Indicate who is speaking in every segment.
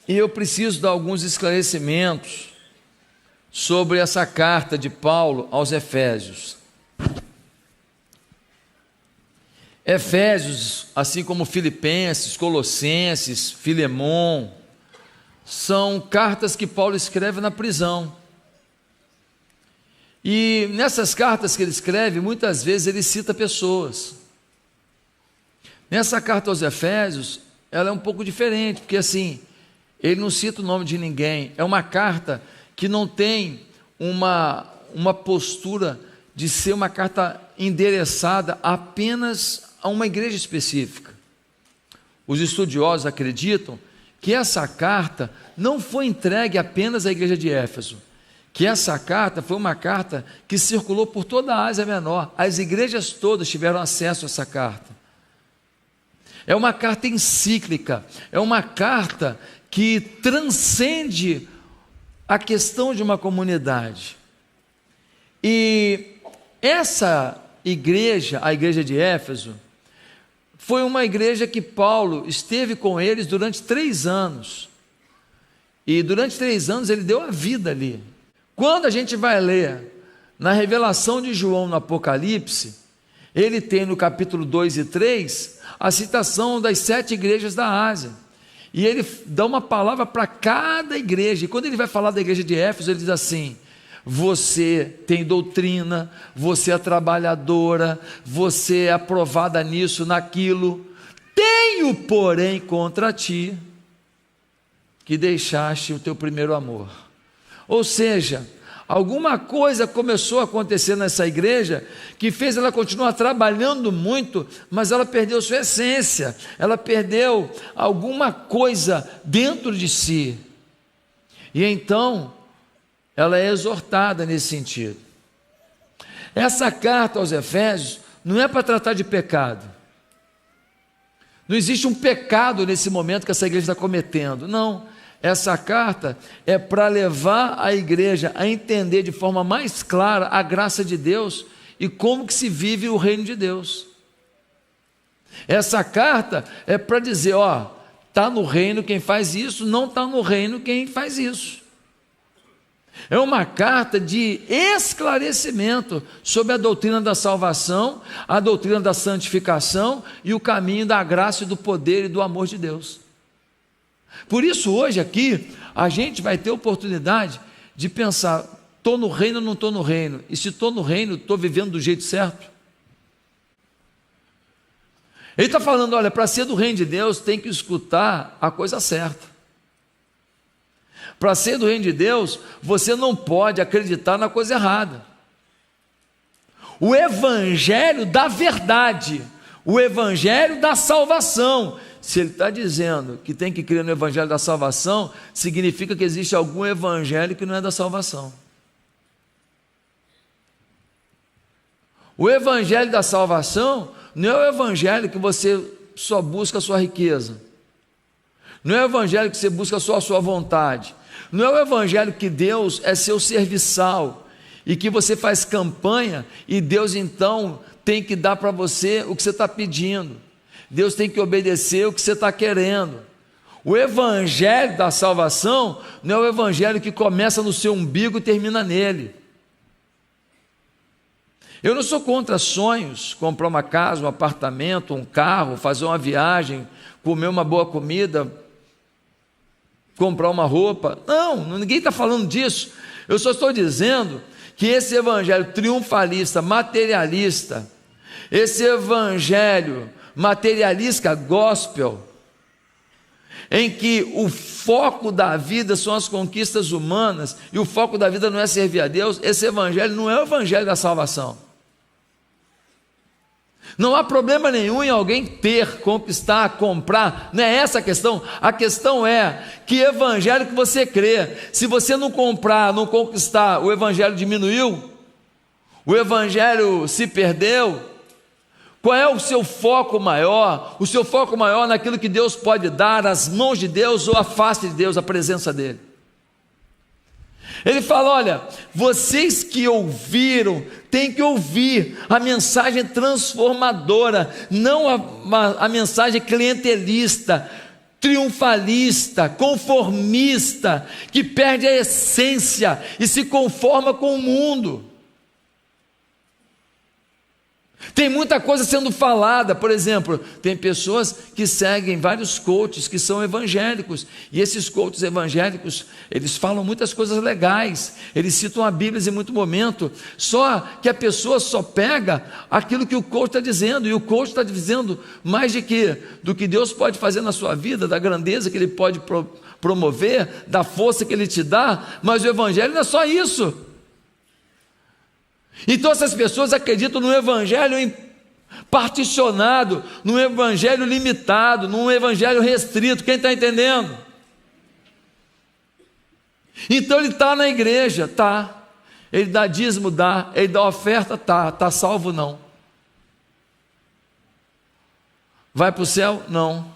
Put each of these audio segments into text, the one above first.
Speaker 1: E eu preciso dar alguns esclarecimentos sobre essa carta de Paulo aos Efésios. Efésios, assim como Filipenses, Colossenses, Filemon, são cartas que Paulo escreve na prisão. E nessas cartas que ele escreve, muitas vezes ele cita pessoas. Nessa carta aos Efésios, ela é um pouco diferente, porque assim, ele não cita o nome de ninguém. É uma carta que não tem uma postura de ser uma carta endereçada apenas a uma igreja específica. Os estudiosos acreditam que essa carta não foi entregue apenas à igreja de Éfeso, que essa carta foi uma carta que circulou por toda a Ásia Menor. As igrejas todas tiveram acesso a essa carta. É uma carta encíclica, é uma carta que transcende a questão de uma comunidade. E essa igreja, a igreja de Éfeso, foi uma igreja que Paulo esteve com eles durante 3 anos. E durante 3 anos ele deu a vida ali. Quando a gente vai ler na revelação de João no Apocalipse, ele tem no capítulo 2 e 3 a citação das 7 igrejas da Ásia. E ele dá uma palavra para cada igreja. E quando ele vai falar da igreja de Éfeso, ele diz assim: você tem doutrina, você é trabalhadora, você é aprovada nisso, naquilo. Tenho, porém, contra ti que deixaste o teu primeiro amor. Ou seja, alguma coisa começou a acontecer nessa igreja que fez ela continuar trabalhando muito, mas ela perdeu sua essência, ela perdeu alguma coisa dentro de si. E então ela é exortada nesse sentido. Essa carta aos Efésios não é para tratar de pecado. Não existe um pecado nesse momento que essa igreja está cometendo. Não. Essa carta é para levar a igreja a entender de forma mais clara a graça de Deus e como que se vive o reino de Deus. Essa carta é para dizer, ó, está no reino quem faz isso, não está no reino quem faz isso. É uma carta de esclarecimento sobre a doutrina da salvação, a doutrina da santificação e o caminho da graça e do poder e do amor de Deus. Por isso hoje aqui, a gente vai ter oportunidade de pensar, estou no reino ou não estou no reino? E se estou no reino, estou vivendo do jeito certo? Ele está falando, olha, para ser do reino de Deus, tem que escutar a coisa certa. Para ser do reino de Deus, você não pode acreditar na coisa errada. O evangelho da verdade, o evangelho da salvação. Se ele está dizendo que tem que crer no evangelho da salvação, significa que existe algum evangelho que não é da salvação. O evangelho da salvação não é o evangelho que você só busca a sua riqueza. Não é o evangelho que você busca só a sua vontade. Não é o evangelho que Deus é seu serviçal e que você faz campanha e Deus então tem que dar para você o que você está pedindo. Deus tem que obedecer o que você está querendo. O evangelho da salvação não é o evangelho que começa no seu umbigo e termina nele. Eu não sou contra sonhos, comprar uma casa, um apartamento, um carro, fazer uma viagem, comer uma boa comida, comprar uma roupa. Não, ninguém está falando disso. Eu só estou dizendo que esse evangelho triunfalista, materialista, esse evangelho materialista gospel, em que o foco da vida são as conquistas humanas e o foco da vida não é servir a Deus, esse evangelho não é o evangelho da salvação. Não há problema nenhum em alguém ter, conquistar, comprar, não é essa a questão. A questão é que evangelho que você crê. Se você não comprar, não conquistar, o evangelho diminuiu, o evangelho se perdeu. Qual é o seu foco maior? O seu foco maior naquilo que Deus pode dar, as mãos de Deus ou a face de Deus, a presença dele. Ele fala, olha, vocês que ouviram, têm que ouvir a mensagem transformadora, não a mensagem clientelista, triunfalista, conformista, que perde a essência e se conforma com o mundo. Tem muita coisa sendo falada, por exemplo, tem pessoas que seguem vários coaches que são evangélicos, e esses coaches evangélicos, eles falam muitas coisas legais, eles citam a Bíblia em muito momento, só que a pessoa só pega aquilo que o coach está dizendo, e o coach está dizendo mais de quê? Do que Deus pode fazer na sua vida, da grandeza que Ele pode promover, da força que Ele te dá, mas o Evangelho não é só isso. Então essas pessoas acreditam no evangelho particionado, num evangelho limitado, num evangelho restrito. Quem está entendendo? Então ele está na igreja, tá. Ele dá dízimo, dá. Ele dá oferta, tá. Está salvo, não. Vai para o céu? Não.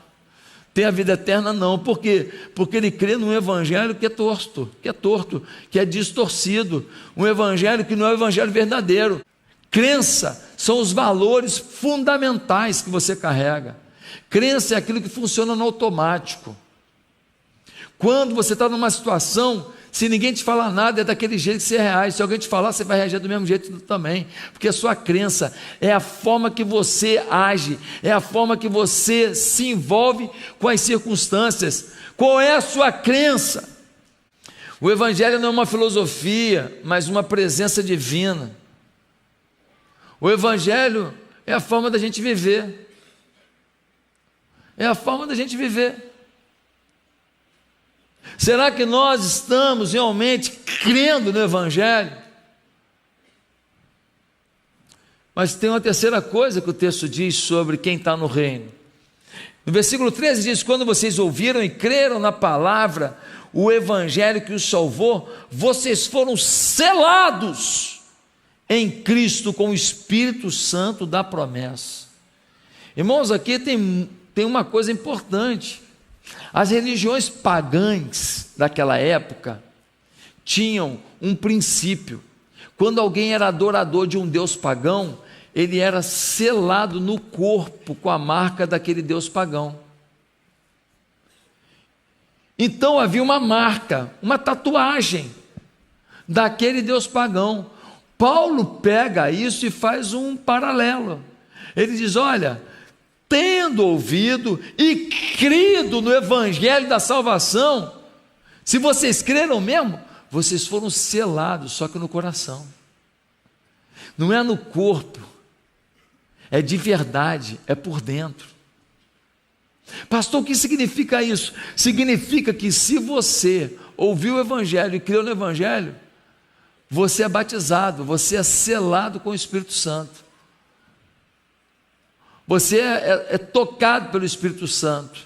Speaker 1: Tem a vida eterna? Não. Por quê? Porque ele crê num evangelho que é torto, que é distorcido, um evangelho que não é o evangelho verdadeiro. Crença são os valores fundamentais que você carrega. Crença é aquilo que funciona no automático. Quando você está numa situação, se ninguém te falar nada, é daquele jeito que você reage. Se alguém te falar, você vai reagir do mesmo jeito também, porque a sua crença é a forma que você age, é a forma que você se envolve com as circunstâncias. Qual é a sua crença? O evangelho não é uma filosofia, mas uma presença divina. O evangelho é a forma da gente viver. É a forma da gente viver. Será que nós estamos realmente crendo no evangelho? Mas tem uma terceira coisa que o texto diz sobre quem está no reino. No versículo 13 diz: quando vocês ouviram e creram na palavra, o evangelho que os salvou, vocês foram selados em Cristo com o Espírito Santo da promessa. Irmãos, aqui tem uma coisa importante. As religiões pagãs daquela época tinham um princípio. Quando alguém era adorador de um deus pagão, ele era selado no corpo com a marca daquele deus pagão. Então havia uma marca, uma tatuagem daquele deus pagão. Paulo pega isso e faz um paralelo. Ele diz: olha, tendo ouvido e crido no evangelho da salvação, se vocês creram mesmo, vocês foram selados, só que no coração. Não é no corpo, é de verdade, é por dentro. Pastor, o que significa isso? Significa que se você ouviu o evangelho e creu no evangelho, você é batizado, você é selado com o Espírito Santo. Você é tocado pelo Espírito Santo.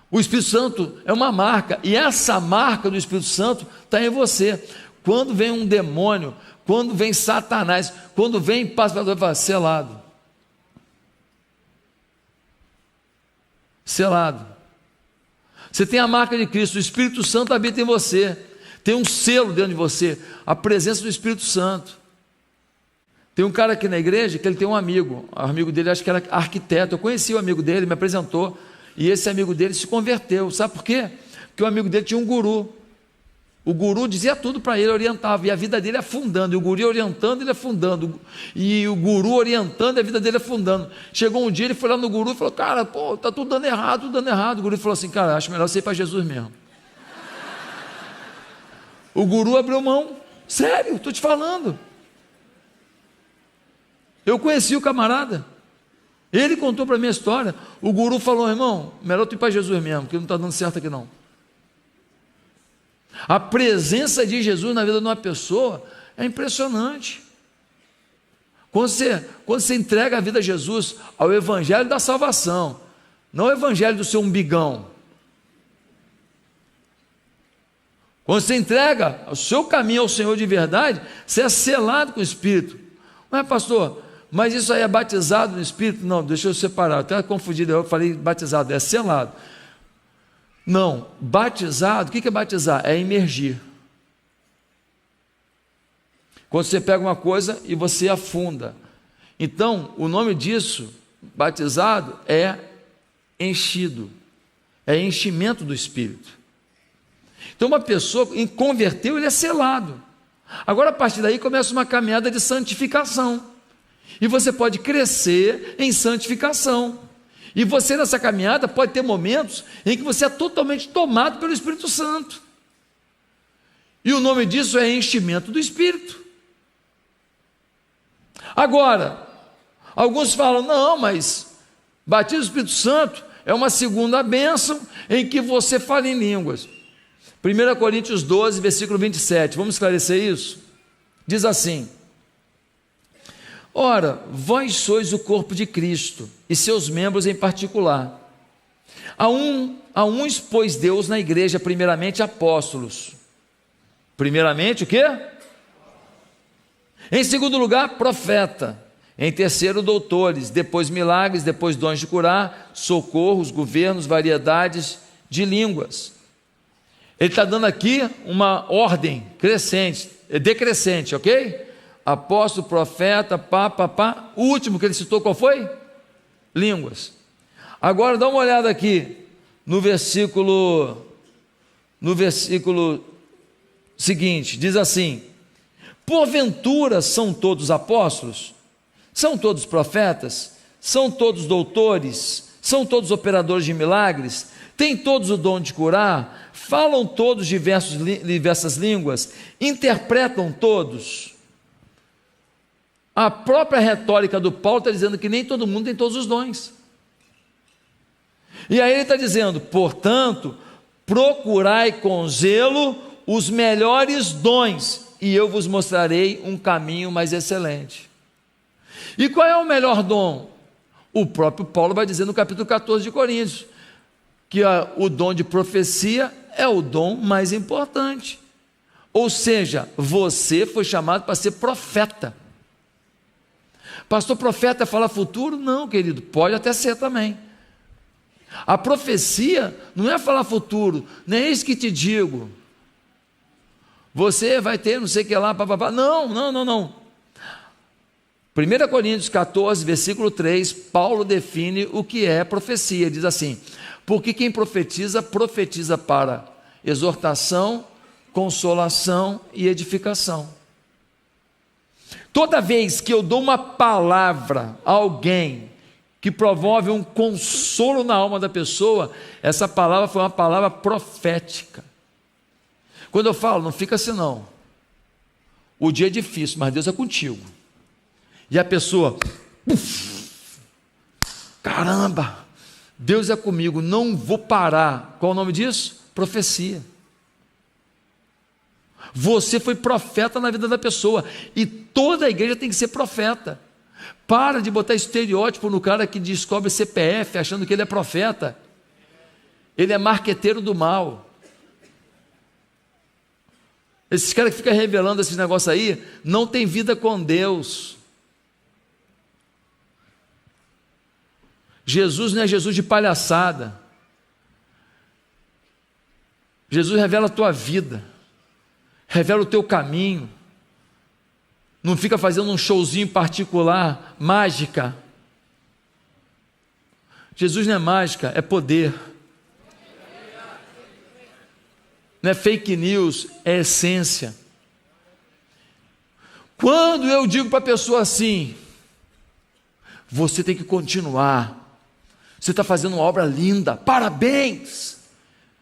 Speaker 1: O Espírito Santo é uma marca, e essa marca do Espírito Santo está em você. Quando vem um demônio, quando vem Satanás, quando vem pastor, fala: selado. Selado. Você tem a marca de Cristo, o Espírito Santo habita em você. Tem um selo dentro de você, a presença do Espírito Santo. Tem um cara aqui na igreja que ele tem um amigo, o amigo dele acho que era arquiteto. Eu conheci o amigo dele, me apresentou, e esse amigo dele se converteu. Sabe por quê? Porque o amigo dele tinha um guru. O guru dizia tudo para ele, orientava, e a vida dele afundando, e o guru orientando, ele afundando, e o guru orientando, e a vida dele afundando. Chegou um dia, ele foi lá no guru e falou: cara, pô, tá tudo dando errado, tudo dando errado. O guru falou assim: cara, acho melhor você ir para Jesus mesmo. O guru abriu mão. Sério, estou te falando. Eu conheci o camarada, ele contou para mim a história. O guru falou: irmão, melhor tu ir para Jesus mesmo, porque não está dando certo aqui não. A presença de Jesus na vida de uma pessoa é impressionante. Quando você entrega a vida a Jesus, ao evangelho da salvação, não ao evangelho do seu umbigão. Quando você entrega o seu caminho ao Senhor de verdade, você é selado com o Espírito. Mas pastor, mas isso aí é batizado no Espírito? Não, deixa eu separar, até confundido, eu falei batizado, é selado. Não, batizado, o que é batizar? É imergir. Quando você pega uma coisa e você afunda. Então, o nome disso, batizado, é enchido. é enchimento do Espírito. Então uma pessoa converteu, ele é selado. Agora a partir daí começa uma caminhada de santificação. E você pode crescer em santificação. E você nessa caminhada pode ter momentos em que você é totalmente tomado pelo Espírito Santo. E o nome disso é enchimento do Espírito. Agora, alguns falam, não, mas batismo do Espírito Santo é uma segunda bênção em que você fala em línguas. 1 Coríntios 12, versículo 27, vamos esclarecer isso? Diz assim: ora, vós sois o corpo de Cristo, e seus membros em particular. A uns pôs Deus na igreja, primeiramente apóstolos. Primeiramente o quê? Em segundo lugar, profeta. Em terceiro, doutores. Depois milagres, depois dons de curar, socorros, governos, variedades de línguas. Ele está dando aqui uma ordem crescente, decrescente, ok? Apóstolo, profeta, pá. O último que ele citou qual foi? Línguas. Agora dá uma olhada aqui no versículo seguinte, diz assim: porventura são todos apóstolos? São todos profetas? São todos doutores? São todos operadores de milagres? Têm todos o dom de curar? Falam todos diversas línguas? Interpretam todos? A própria retórica do Paulo está dizendo que nem todo mundo tem todos os dons. E aí ele está dizendo, portanto, procurai com zelo os melhores dons, e eu vos mostrarei um caminho mais excelente. E qual é o melhor dom? O próprio Paulo vai dizer no capítulo 14 de Coríntios, que o dom de profecia é o dom mais importante. Ou seja, você foi chamado para ser profeta. Pastor, profeta fala futuro? Não, querido, pode até ser também. A profecia não é falar futuro, nem é isso que te digo. Você vai ter não sei o que lá, papapá. Não. 1 Coríntios 14, versículo 3, Paulo define o que é profecia. Diz assim: porque quem profetiza, profetiza para exortação, consolação e edificação. Toda vez que eu dou uma palavra a alguém que promove um consolo na alma da pessoa, essa palavra foi uma palavra profética. Quando eu falo, não fica assim não, o dia é difícil, mas Deus é contigo, e a pessoa, caramba, Deus é comigo, não vou parar. Qual o nome disso? Profecia. Você foi profeta na vida da pessoa, e toda a igreja tem que ser profeta. Para de botar estereótipo no cara que descobre CPF achando que ele é profeta. Ele é marqueteiro do mal. Esses caras que ficam revelando esses negócios aí não tem vida com Deus. Jesus não é Jesus de palhaçada. Jesus revela a tua vida, revela o teu caminho. Não fica fazendo um showzinho particular, mágica. Jesus não é mágica, é poder. Não é fake news, é essência. Quando eu digo para a pessoa assim, você tem que continuar, você está fazendo uma obra linda, parabéns,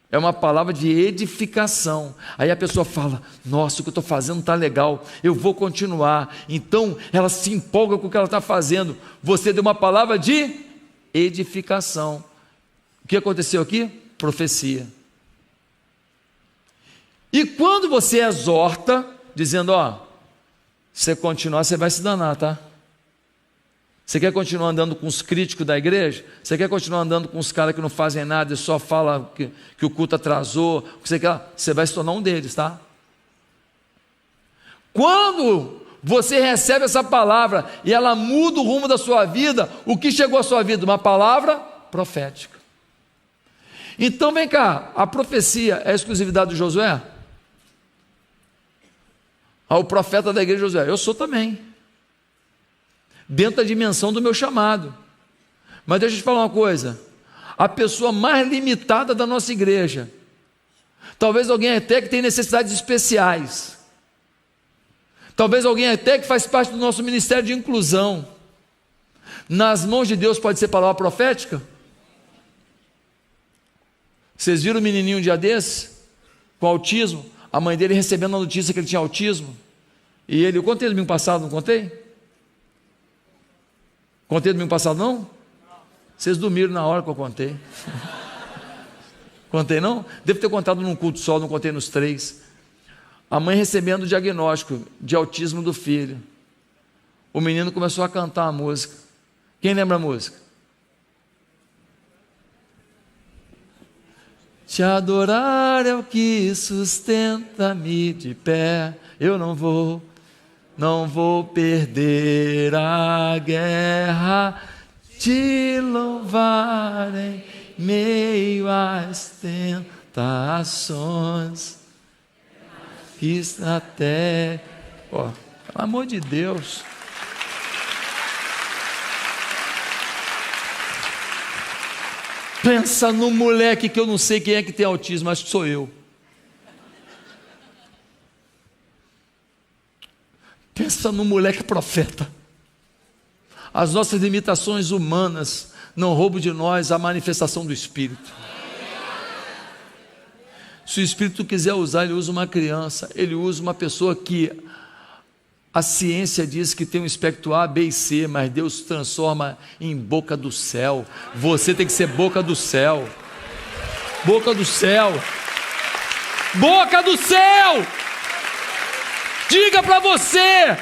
Speaker 1: é uma palavra de edificação. Aí a pessoa fala, nossa, o que eu estou fazendo está legal, eu vou continuar. Então ela se empolga com o que ela está fazendo. Você deu uma palavra de edificação. O que aconteceu aqui? Profecia. E quando você exorta, dizendo, você continuar, você vai se danar, tá? Você quer continuar andando com os críticos da igreja? Você quer continuar andando com os caras que não fazem nada e só falam que o culto atrasou? Você vai se tornar um deles, tá? Quando você recebe essa palavra e ela muda o rumo da sua vida, o que chegou à sua vida? Uma palavra profética. Então vem cá, a profecia é a exclusividade do Josué? O profeta da igreja Josué, eu sou também, dentro da dimensão do meu chamado. Mas deixa eu te falar uma coisa, a pessoa mais limitada da nossa igreja. Talvez alguém até que tem necessidades especiais. Talvez alguém até que faz parte do nosso ministério de inclusão. Nas mãos de Deus pode ser palavra profética? Vocês viram o menininho um dia desse? Com autismo? A mãe dele recebendo a notícia que ele tinha autismo. E ele, eu contei domingo passado, não contei? Contei domingo passado, não? Vocês dormiram na hora que eu contei. Contei, não? Devo ter contado num culto só, não contei nos 3. A mãe recebendo o diagnóstico de autismo do filho. O menino começou a cantar a música. Quem lembra a música? Te adorar é o que sustenta-me de pé. Eu não vou perder a guerra. Te louvar em meio às tentações. Fiz até, pelo amor de Deus. Pensa no moleque que eu não sei quem é que tem autismo, acho que sou eu. Pensa no moleque profeta. As nossas limitações humanas não roubam de nós a manifestação do Espírito. Se o Espírito quiser usar, ele usa uma criança, ele usa uma pessoa que a ciência diz que tem um espectro A, B e C, mas Deus transforma em boca do céu. Você tem que ser boca do céu. Boca do céu. Boca do céu. Diga para você,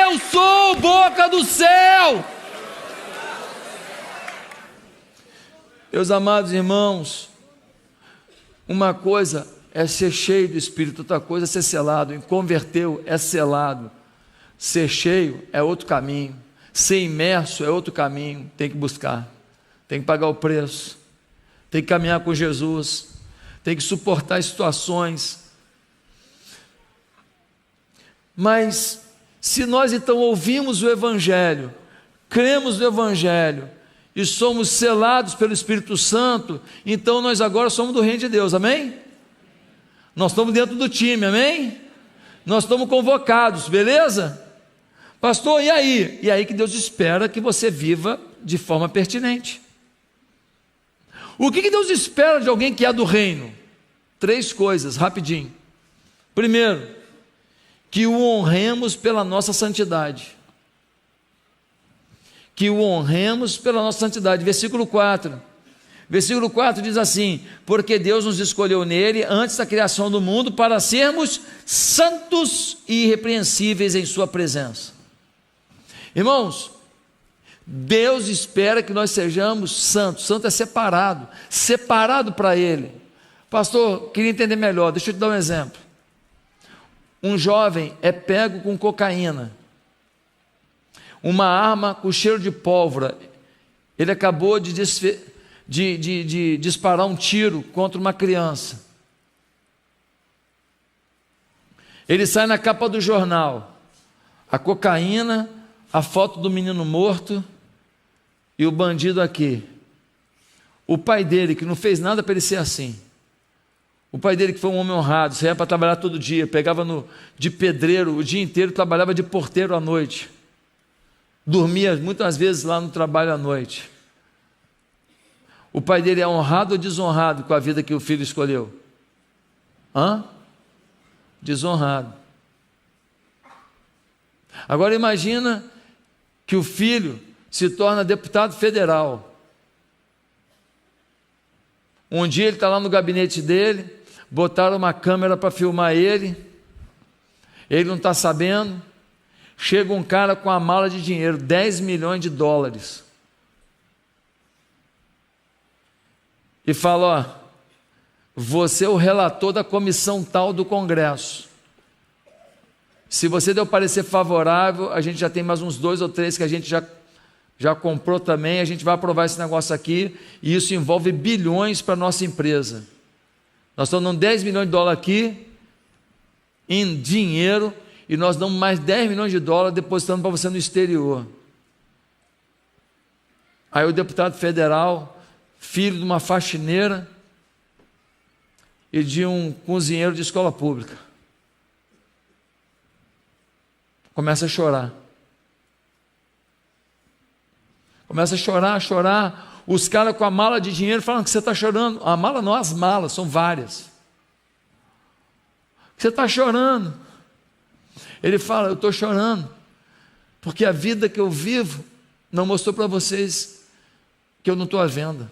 Speaker 1: eu sou boca do céu. Meus amados irmãos, uma coisa é ser cheio do Espírito, outra coisa é ser selado. Em converteu é selado. Ser cheio é outro caminho. Ser imerso é outro caminho. Tem que buscar, tem que pagar o preço, tem que caminhar com Jesus, tem que suportar situações. Mas se nós então ouvimos o Evangelho, cremos no Evangelho e somos selados pelo Espírito Santo, então nós agora somos do reino de Deus, amém? Nós estamos dentro do time, amém? Nós estamos convocados, beleza? Pastor, e aí? E aí que Deus espera que você viva de forma pertinente. O que Deus espera de alguém que é do reino? 3 coisas, rapidinho. Primeiro, que o honremos pela nossa santidade. Que o honremos pela nossa santidade. Versículo 4. Versículo 4 diz assim: porque Deus nos escolheu nele antes da criação do mundo para sermos santos e irrepreensíveis em sua presença. Irmãos, Deus espera que nós sejamos santos. Santo é separado, separado para Ele. Pastor, queria entender melhor, deixa eu te dar um exemplo. Um jovem é pego com cocaína, uma arma com cheiro de pólvora. Ele acabou de disparar um tiro contra uma criança. Ele sai na capa do jornal, a cocaína, a foto do menino morto e o bandido aqui. O pai dele, que não fez nada para ele ser assim. O pai dele, que foi um homem honrado, saía para trabalhar todo dia, pegava de pedreiro o dia inteiro, trabalhava de porteiro à noite, dormia muitas vezes lá no trabalho à noite. O pai dele é honrado ou desonrado com a vida que o filho escolheu? Desonrado. Agora imagina que o filho se torna deputado federal. Um dia ele está lá no gabinete dele, botaram uma câmera para filmar ele não está sabendo, chega um cara com uma mala de dinheiro, 10 milhões de dólares, e fala: você é o relator da comissão tal do Congresso, se você deu parecer favorável, a gente já tem mais uns 2 ou 3 que a gente já comprou também, a gente vai aprovar esse negócio aqui, e isso envolve bilhões para a nossa empresa. Nós estamos dando 10 milhões de dólares aqui, em dinheiro, e nós damos mais 10 milhões de dólares depositando para você no exterior. Aí o deputado federal filho de uma faxineira e de um cozinheiro de escola pública. Começa a chorar. Começa a chorar. Os caras com a mala de dinheiro falam que você está chorando. A mala não, as malas, são várias. Você está chorando. Ele fala, eu estou chorando, porque a vida que eu vivo não mostrou para vocês que eu não estou à venda.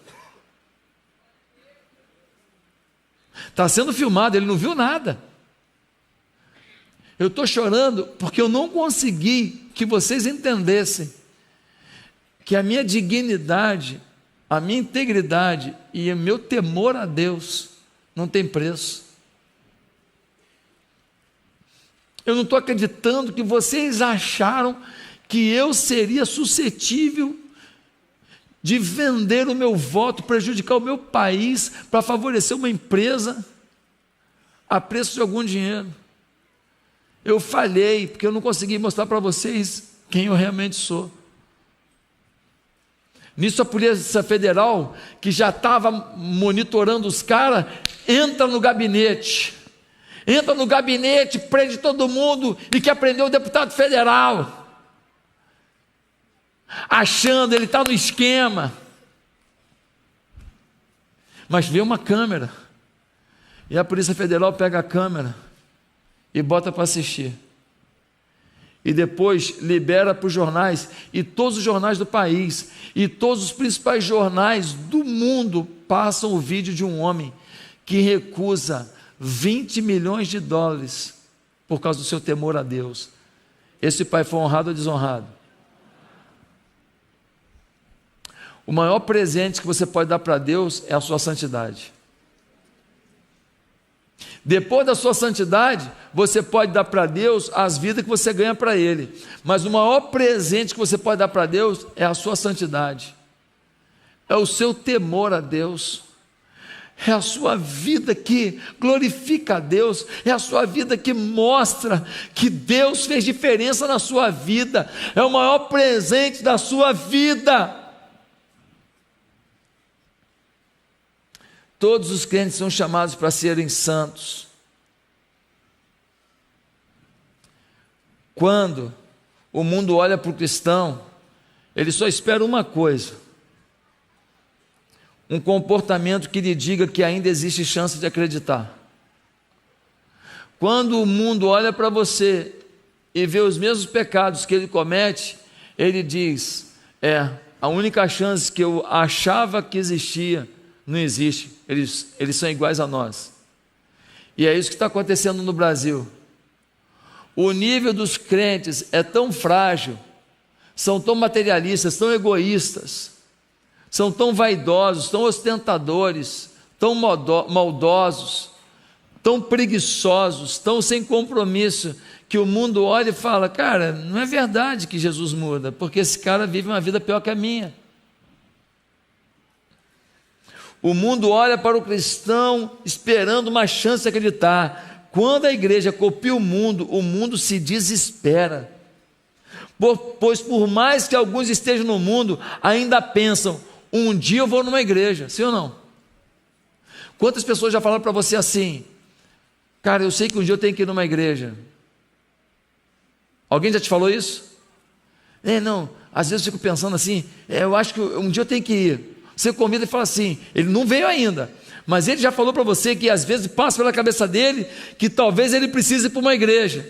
Speaker 1: Está sendo filmado, ele não viu nada. Eu estou chorando porque eu não consegui que vocês entendessem que a minha dignidade, a minha integridade e o meu temor a Deus não tem preço. Eu não estou acreditando que vocês acharam que eu seria suscetível de vender o meu voto, prejudicar o meu país para favorecer uma empresa a preço de algum dinheiro. Eu falhei, porque eu não consegui mostrar para vocês quem eu realmente sou. Nisso a Polícia Federal, que já estava monitorando os caras, entra no gabinete, prende todo mundo e quer prender o deputado federal, achando ele está no esquema. Mas vê uma câmera, e a Polícia Federal pega a câmera e bota para assistir, e depois libera para os jornais, e todos os jornais do país, e todos os principais jornais do mundo passam o vídeo de um homem que recusa 20 milhões de dólares por causa do seu temor a Deus. Esse pai foi honrado ou desonrado? O maior presente que você pode dar para Deus é a sua santidade. Depois da sua santidade, você pode dar para Deus as vidas que você ganha para Ele, mas o maior presente que você pode dar para Deus é a sua santidade, é o seu temor a Deus, é a sua vida que glorifica a Deus, é a sua vida que mostra que Deus fez diferença na sua vida, é o maior presente da sua vida. Todos os crentes são chamados para serem santos. Quando o mundo olha para o cristão, ele só espera uma coisa: um comportamento que lhe diga que ainda existe chance de acreditar. Quando o mundo olha para você e vê os mesmos pecados que ele comete, ele diz, a única chance que eu achava que existia, não existe, eles são iguais a nós. E é isso que está acontecendo no Brasil. O nível dos crentes é tão frágil, são tão materialistas, tão egoístas, são tão vaidosos, tão ostentadores, tão maldosos, tão preguiçosos, tão sem compromisso, que o mundo olha e fala, cara, não é verdade que Jesus muda, porque esse cara vive uma vida pior que a minha. O mundo olha para o cristão esperando uma chance de acreditar. Quando a igreja copia o mundo se desespera, pois por mais que alguns estejam no mundo, ainda pensam, um dia eu vou numa igreja, sim ou não? Quantas pessoas já falaram para você assim, cara, eu sei que um dia eu tenho que ir numa igreja? Alguém já te falou isso? Não, às vezes eu fico pensando assim, eu acho que um dia eu tenho que ir. Você convida e fala assim, ele não veio ainda, mas ele já falou para você que às vezes passa pela cabeça dele que talvez ele precise ir para uma igreja.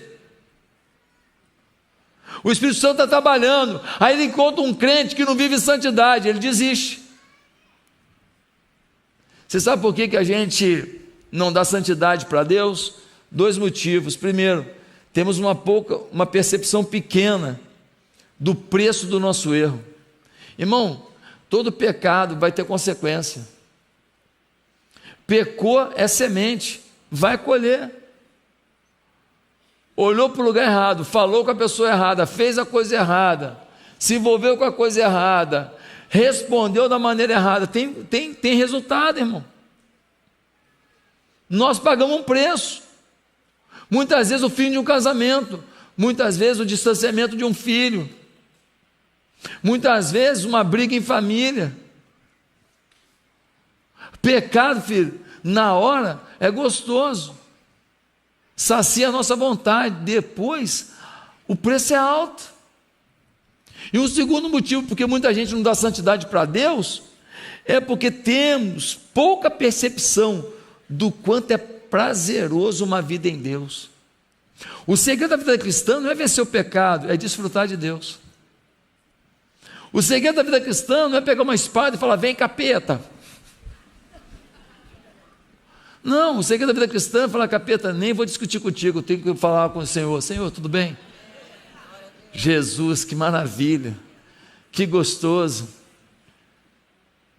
Speaker 1: O Espírito Santo está trabalhando, aí ele encontra um crente que não vive em santidade, ele desiste. Você sabe por que a gente não dá santidade para Deus? 2 motivos. Primeiro, temos uma percepção pequena do preço do nosso erro. Irmão, todo pecado vai ter consequência. Pecou é semente, vai colher. Olhou para o lugar errado, falou com a pessoa errada, fez a coisa errada, se envolveu com a coisa errada, respondeu da maneira errada, tem resultado, irmão. Nós pagamos um preço. Muitas vezes o fim de um casamento, muitas vezes o distanciamento de um filho, muitas vezes uma briga em família. Pecado, filho, na hora é gostoso, sacia a nossa vontade, depois o preço é alto. E o segundo motivo porque muita gente não dá santidade para Deus é porque temos pouca percepção do quanto é prazeroso uma vida em Deus. O segredo da vida cristã não é vencer o pecado, é desfrutar de Deus. O segredo da vida cristã não é pegar uma espada e falar, vem capeta. Não, o segredo da vida cristã é falar, capeta, nem vou discutir contigo, tenho que falar com o Senhor. Senhor, tudo bem? Jesus, que maravilha, que gostoso.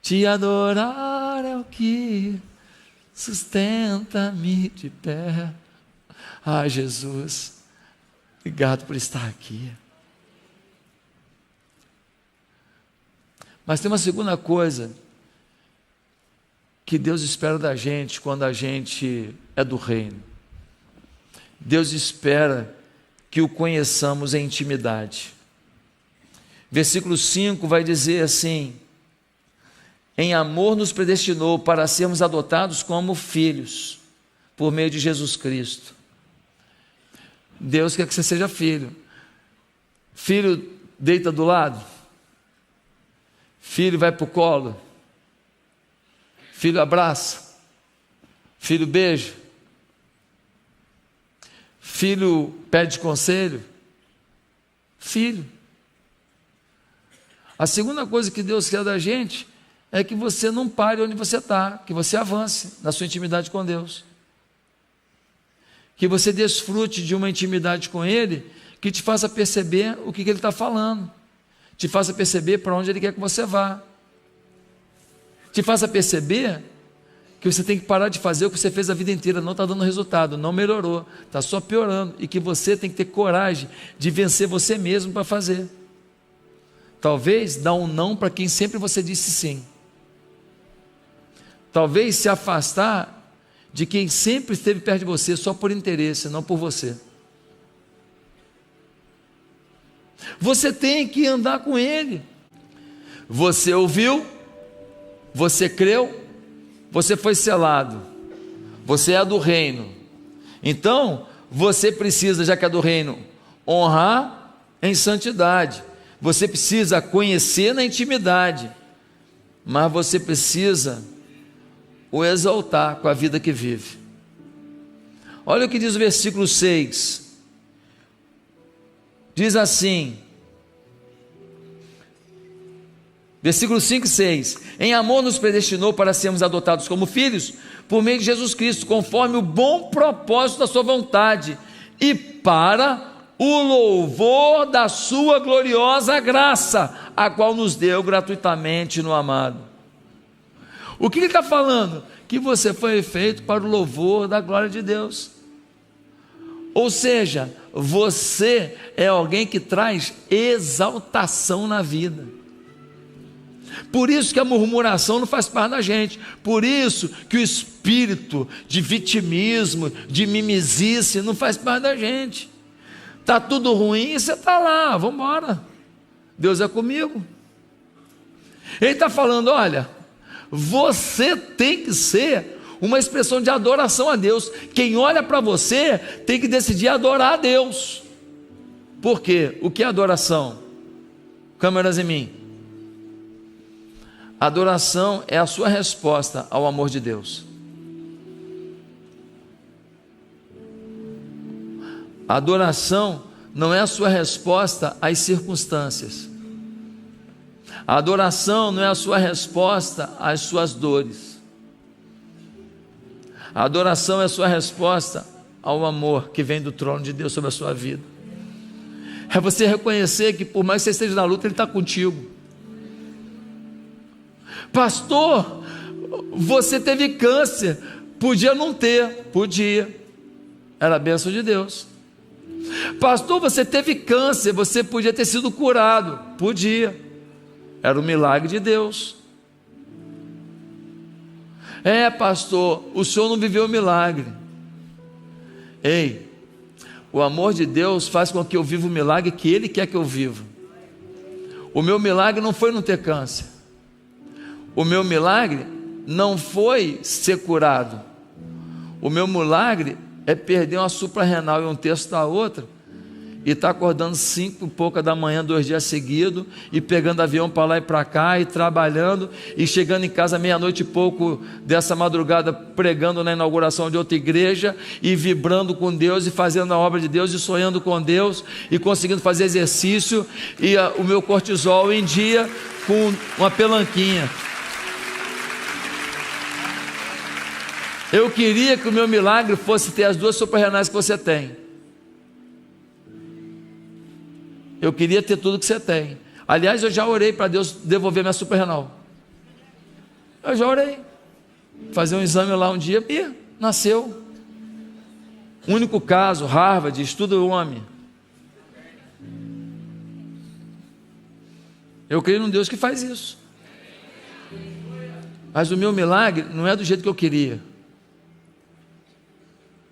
Speaker 1: Te adorar é o que sustenta-me de pé. Ah, Jesus, obrigado por estar aqui. Mas tem uma segunda coisa que Deus espera da gente quando a gente é do reino. Deus espera que o conheçamos em intimidade. Versículo 5 vai dizer assim: em amor nos predestinou para sermos adotados como filhos, por meio de Jesus Cristo. Deus quer que você seja filho. Filho deita do lado, filho vai para o colo, filho abraça, filho beija, filho pede conselho. Filho. A segunda coisa que Deus quer da gente é que você não pare onde você está, que você avance na sua intimidade com Deus, que você desfrute de uma intimidade com Ele que te faça perceber o que Ele está falando, te faça perceber para onde Ele quer que você vá, te faça perceber que você tem que parar de fazer o que você fez a vida inteira, não está dando resultado, não melhorou, está só piorando, e que você tem que ter coragem de vencer você mesmo para fazer. Talvez dar um não para quem sempre você disse sim. Talvez se afastar de quem sempre esteve perto de você só por interesse, não por você. Você tem que andar com Ele. Você ouviu, você creu, você foi selado, você é do reino. Então, você precisa, já que é do reino, honrar em santidade. Você precisa conhecer na intimidade, mas você precisa o exaltar com a vida que vive. Olha o que diz o versículo 6. Diz assim, versículo 5 e 6: em amor nos predestinou para sermos adotados como filhos, por meio de Jesus Cristo, conforme o bom propósito da sua vontade, e para o louvor da sua gloriosa graça, a qual nos deu gratuitamente no amado. O que ele está falando? Que você foi feito para o louvor da glória de Deus. Ou seja, você é alguém que traz exaltação na vida. Por isso que a murmuração não faz parte da gente. Por isso que o espírito de vitimismo, de mimizice, não faz parte da gente. Está tudo ruim e você está lá, vamos embora. Deus é comigo. Ele está falando, olha, você tem que ser uma expressão de adoração a Deus. Quem olha para você tem que decidir adorar a Deus. Por quê? O que é adoração? Câmeras em mim. Adoração é a sua resposta ao amor de Deus. A adoração não é a sua resposta às circunstâncias. A adoração não é a sua resposta às suas dores. A adoração é a sua resposta ao amor que vem do trono de Deus sobre a sua vida. É você reconhecer que por mais que você esteja na luta, Ele está contigo. Pastor, você teve câncer. Podia não ter, podia. Era a bênção de Deus. Pastor, você teve câncer, você podia ter sido curado. Podia. Era um milagre de Deus. Pastor, o senhor não viveu o milagre. Ei, o amor de Deus faz com que eu viva o milagre que Ele quer que eu viva. O meu milagre não foi não ter câncer. O meu milagre não foi ser curado. O meu milagre é perder uma suprarrenal e um terço da outra, e estar acordando 5 e pouca da manhã, 2 dias seguidos, e pegando avião para lá e para cá, e trabalhando, e chegando em casa meia-noite e pouco dessa madrugada, pregando na inauguração de outra igreja, e vibrando com Deus, e fazendo a obra de Deus, e sonhando com Deus, e conseguindo fazer exercício, e o meu cortisol em dia, com uma pelanquinha. Eu queria que o meu milagre fosse ter as 2 suprarrenais que você tem. Eu queria ter tudo que você tem. Aliás, eu já orei para Deus devolver minha suprarrenal. Eu já orei. Fazer um exame lá um dia, e nasceu. Único caso, Harvard, estuda o homem. Eu creio num Deus que faz isso. Mas o meu milagre não é do jeito que eu queria.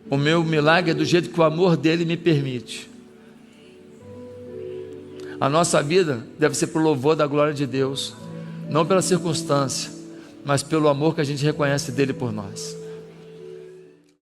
Speaker 1: O meu milagre é do jeito que o amor dele me permite. A nossa vida deve ser para o louvor da glória de Deus, não pela circunstância, mas pelo amor que a gente reconhece dele por nós.